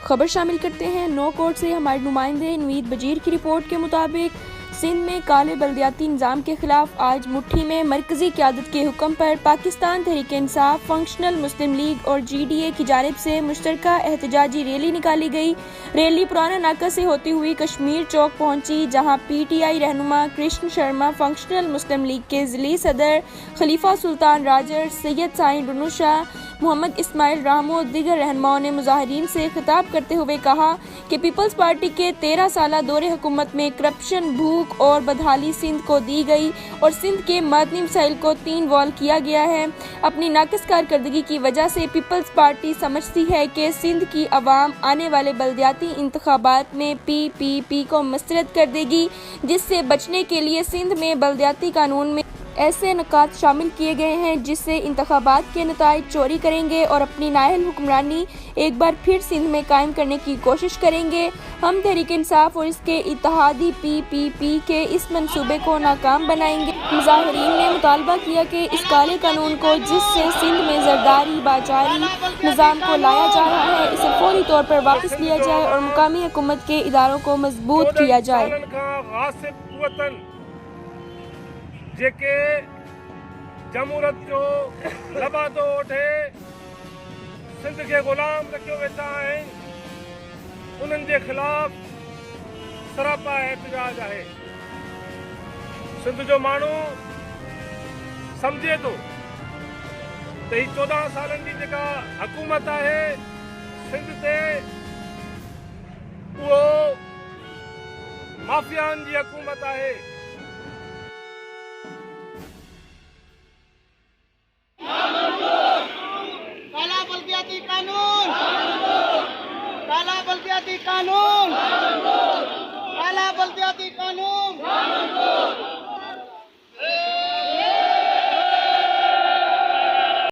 खबर शामिल करते हैं। नो कोर्ट से हमारे नुमाइंदे नवीद बजीर की रिपोर्ट के मुताबिक सिंध में काले बल्दियाती निज़ाम के खिलाफ आज मुट्ठी में मरकजी क़यादत के हुक्म पर पाकिस्तान तहरीक इंसाफ, फंक्शनल मुस्लिम लीग और GDA की जानिब से मुश्तरका एहतजाजी रैली निकाली गई। रैली पुराना नाका से होती हुई कश्मीर चौक पहुंची, जहां PTI रहनुमा कृष्ण शर्मा, फंक्शनल मुस्लिम लीग के ज़िली सदर खलीफा सुल्तान राजर, सैयद साइन रुनुशा, मोहम्मद इस्माइल रामो दीगर रहनुमाओं ने मुजाहिरीन से खिताब करते हुए कहा कि पीपल्स पार्टी के 13 साला दौरे हुकूमत में करप्शन, भूख और बदहाली सिंध को दी गई और सिंध के मदनी मसाइल को 3 वॉल किया गया है। अपनी नाकिस कारकर्दगी की वजह से पीपल्स पार्टी समझती है कि सिंध की अवाम आने वाले बल्दियाती इंतखाबात में PPP को मस्तरद कर देगी, जिससे बचने के लिए सिंध में बल्दियाती कानून में ऐसे नुकात शामिल किए गए हैं जिससे इंतखाबात के नताइज चोरी करेंगे और अपनी नाअहल हुक्मरानी एक बार फिर सिंध में कायम करने की कोशिश करेंगे। हम तहरीक इंसाफ और इसके इत्तेहादी PPP के इस मंसूबे को नाकाम बनाएंगे। मुजाहिरीन ने मुतालबा किया कि इस काले कानून को, जिससे सिंध में जरदारी बाजारी निज़ाम को लाया जा रहा है, इसे फौरी तौर पर वापस लिया जाए और मुकामी हुकूमत के इदारों को मजबूत किया जाए। जेके जमूरत जो लबादो वठे सिंध के गुलाम रखियो वेठा आहिनि, उन्हनि जे खिलाफ़ सरापा एहतजाज आहे। सिंध जो माण्हू सम्झे थो त ही 14 सालनि जी जेका हुकूमत आहे सिंध ते, उहो माफ़ियानि जी हुकूमत आहे। काला बल्दियाती कानून, काला बल्दियाती कानून, काला बल्दियाती कानून।